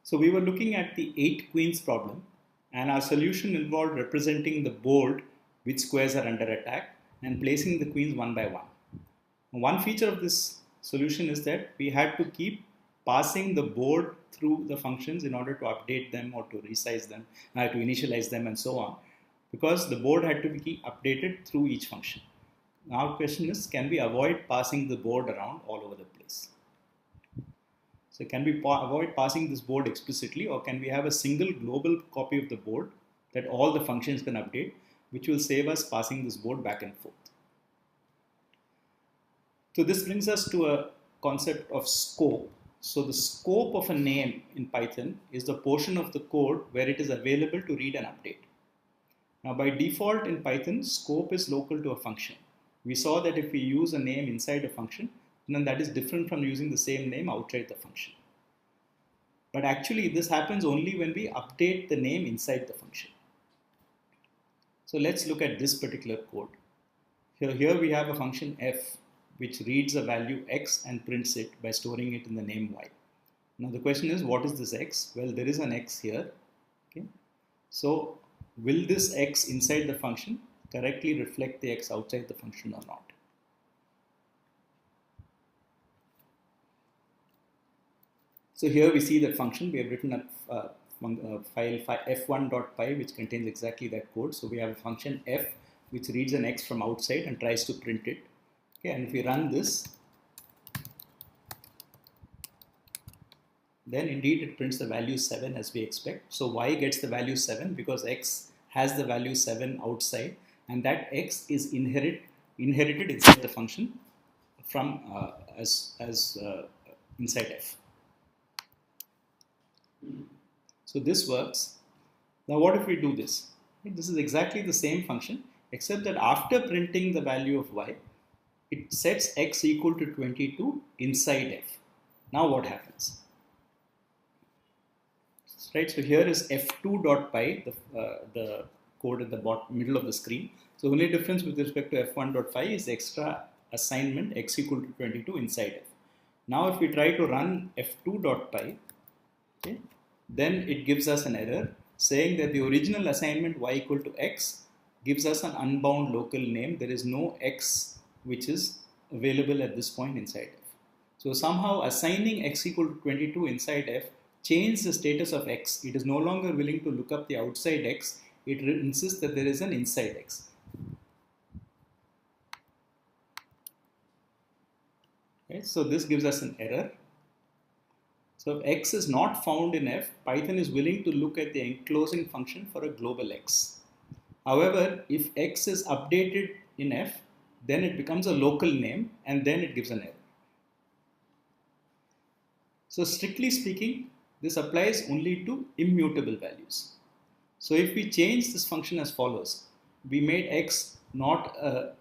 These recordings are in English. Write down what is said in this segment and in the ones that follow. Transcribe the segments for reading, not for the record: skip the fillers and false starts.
So we were looking at the 8 queens problem, and our solution involved representing the board which squares are under attack and placing the queens one by one. One feature of this solution is that we had to keep passing the board through the functions in order to update them or to resize them, to initialize them and so on, because the board had to be updated through each function. Now the question is, can we avoid passing the board around all over the place? So can we avoid passing this board explicitly, or can we have a single global copy of the board that all the functions can update, which will save us passing this board back and forth? So this brings us to a concept of scope. So the scope of a name in Python is the portion of the code where it is available to read and update. Now by default in Python, scope is local to a function. We saw that if we use a name inside a function, then that is different from using the same name outside the function. But actually this happens only when we update the name inside the function. So let's look at this particular code. Here we have a function f which reads a value x and prints it by storing it in the name y. Now the question is, what is this x? Well, there is an x here. Okay. So will this x inside the function correctly reflect the x outside the function or not? So here we see that function. We have written a file f1.py which contains exactly that code. So we have a function f which reads an x from outside and tries to print it. Okay, and if we run this, then indeed it prints the value 7 as we expect. So y gets the value 7 because x has the value 7 outside, and that x is inherited inside the function from inside f. So this works. Now what if we do this? This is exactly the same function, except that after printing the value of y, it sets x equal to 22 inside f. Now what happens? Right, so here is f2.py, the code at the middle of the screen. So the only difference with respect to f1.py is the extra assignment x equal to 22 inside f. Now if we try to run f2.py, okay, then it gives us an error saying that the original assignment y equal to x gives us an unbound local name. There is no x which is available at this point inside f. So somehow assigning x equal to 22 inside f changed the status of x. It is no longer willing to look up the outside x. It insists that there is an inside x. Okay, so this gives us an error. So if x is not found in f, Python is willing to look at the enclosing function for a global x. However, if x is updated in f, then it becomes a local name and then it gives an error. So strictly speaking, this applies only to immutable values. So if we change this function as follows, we made x not a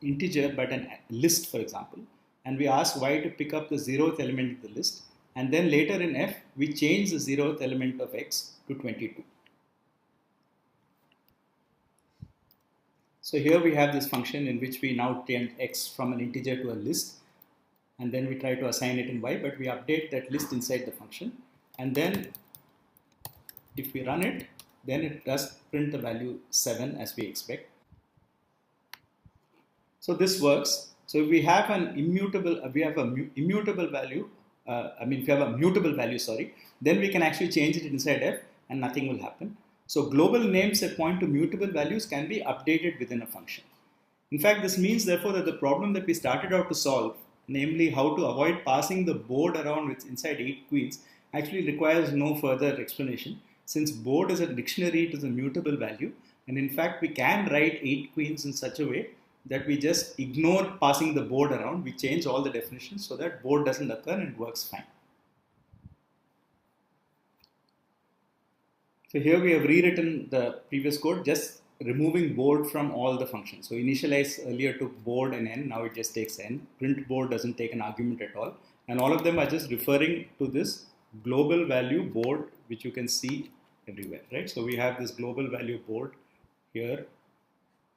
integer but a list, for example, and we ask y to pick up the 0th element of the list, and then later in f, we change the 0th element of x to 22. So here we have this function in which we now change x from an integer to a list, and then we try to assign it in y, but we update that list inside the function, and then if we run it, then it does print the value 7 as we expect. So this works. So if we have an immutable, if we have a mutable value, then we can actually change it inside f and nothing will happen. So global names that point to mutable values can be updated within a function. In fact, this means therefore that the problem that we started out to solve, namely how to avoid passing the board around with inside 8 queens, actually requires no further explanation, since board is a dictionary to the mutable value, and in fact we can write 8 queens in such a way that we just ignore passing the board around. We change all the definitions so that board doesn't occur and it works fine. So here we have rewritten the previous code, just removing board from all the functions. So initialize earlier took board and n, now it just takes n. Print board doesn't take an argument at all. And all of them are just referring to this global value board, which you can see everywhere, right? So we have this global value board here,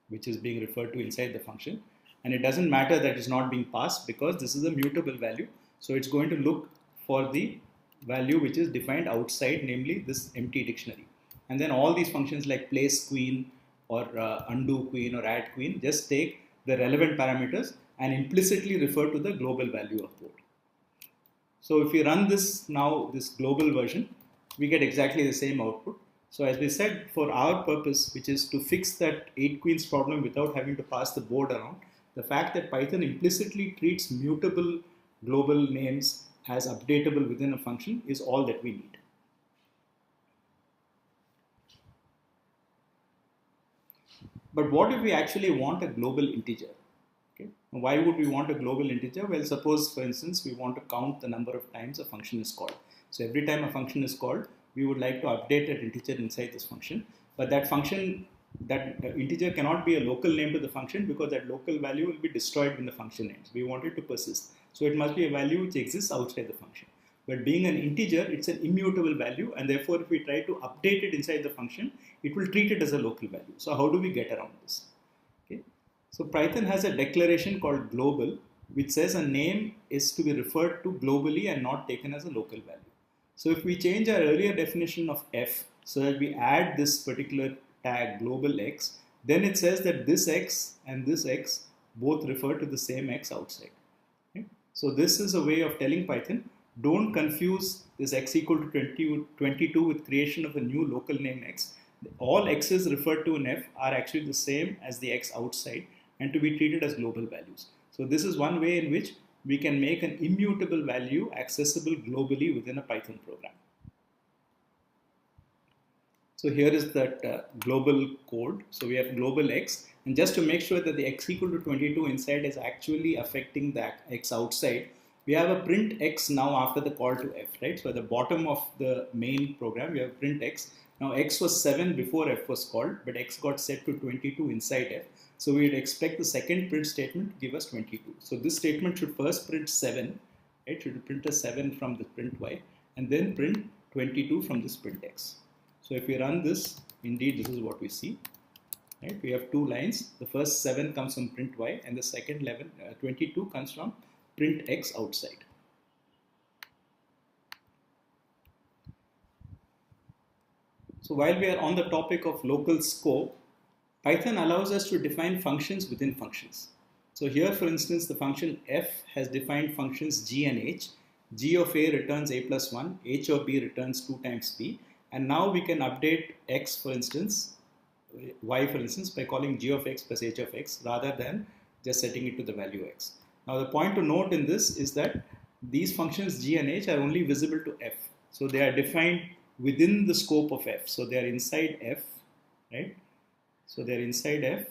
which is being referred to inside the function. And it doesn't matter that it's not being passed because this is a mutable value. So it's going to look for the value which is defined outside, namely this empty dictionary. And then all these functions like place queen or undo queen or add queen just take the relevant parameters and implicitly refer to the global value of board. So if we run this now, this global version, we get exactly the same output. So as we said, for our purpose, which is to fix that 8 queens problem without having to pass the board around, the fact that Python implicitly treats mutable global names as updatable within a function is all that we need. But what if we actually want a global integer? Okay. Why would we want a global integer? Well, suppose, for instance, we want to count the number of times a function is called. So every time a function is called, we would like to update an integer inside this function. But that function, that integer cannot be a local name to the function because that local value will be destroyed when the function ends. We want it to persist. So it must be a value which exists outside the function. But being an integer, it's an immutable value, and therefore if we try to update it inside the function, it will treat it as a local value. So how do we get around this? Okay. So Python has a declaration called global, which says a name is to be referred to globally and not taken as a local value. So if we change our earlier definition of f so that we add this particular tag global x, then it says that this x and this x both refer to the same x outside. Okay. So this is a way of telling Python, don't confuse this x equal to 22 with creation of a new local name x. All x's referred to in f are actually the same as the x outside and to be treated as global values. So this is one way in which we can make an immutable value accessible globally within a Python program. So here is that global code. So we have global x, and just to make sure that the x equal to 22 inside is actually affecting the x outside, we have a print x now after the call to f, right? So at the bottom of the main program, we have print x. Now x was 7 before f was called, but x got set to 22 inside f. So we would expect the second print statement to give us 22. So this statement should first print 7, right? Should print a 7 from the print y, and then print 22 from this print x. So if we run this, indeed this is what we see. Right? We have two lines. The first 7 comes from print y, and the second 22 comes from print x outside. So while we are on the topic of local scope, Python allows us to define functions within functions. So here, for instance, the function f has defined functions g and h. G of a returns a plus 1, h of b returns 2 times b. And now we can update x, for instance, y, for instance, by calling g of x plus h of x rather than just setting it to the value x. Now the point to note in this is that these functions g and h are only visible to f. So they are defined within the scope of f. So they are inside f, right? So they are inside f,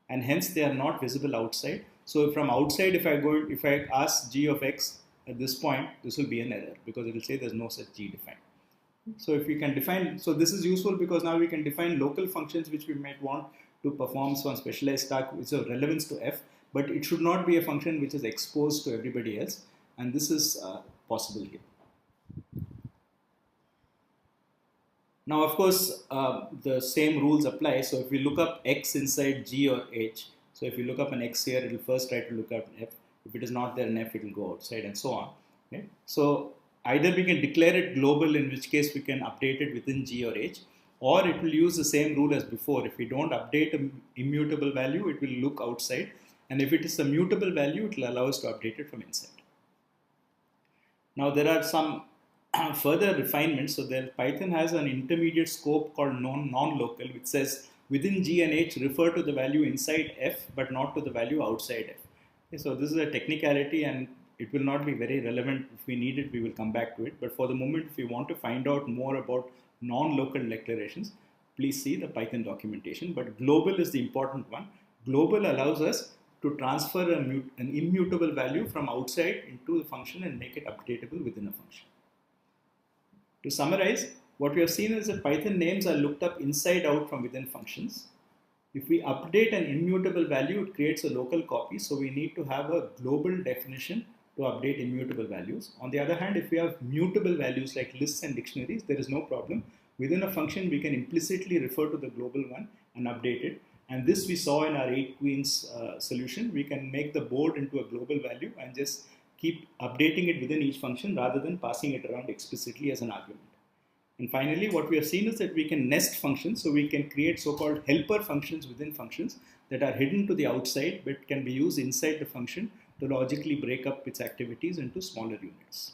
and hence they are not visible outside. So from outside, if I ask g of x at this point, this will be an error because it will say there's no such g defined. So if we can define, so this is useful because now we can define local functions which we might want to perform some specialized task which is of relevance to f, but it should not be a function which is exposed to everybody else, and this is possible here. Now, of course, the same rules apply. So if we look up x inside g or h, so if you look up an x here, it will first try to look up an f. If it is not there in f, it will go outside and so on. Okay? So either we can declare it global, in which case we can update it within g or h, or it will use the same rule as before. If we don't update an immutable value, it will look outside. And if it is a mutable value, it will allow us to update it from inside. Now there are some further refinements. So Python has an intermediate scope called non-local, which says within g and h refer to the value inside f, but not to the value outside f. Okay, so this is a technicality, and it will not be very relevant. If we need it, we will come back to it. But for the moment, if you want to find out more about non-local declarations, please see the Python documentation. But global is the important one. Global allows us to transfer an immutable value from outside into the function and make it updatable within a function. To summarize, what we have seen is that Python names are looked up inside out from within functions. If we update an immutable value, it creates a local copy. So we need to have a global definition to update immutable values. On the other hand, if we have mutable values like lists and dictionaries, there is no problem. Within a function, we can implicitly refer to the global one and update it. And this we saw in our 8 queens solution. We can make the board into a global value and just keep updating it within each function rather than passing it around explicitly as an argument. And finally, what we have seen is that we can nest functions, so we can create so-called helper functions within functions that are hidden to the outside but can be used inside the function to logically break up its activities into smaller units.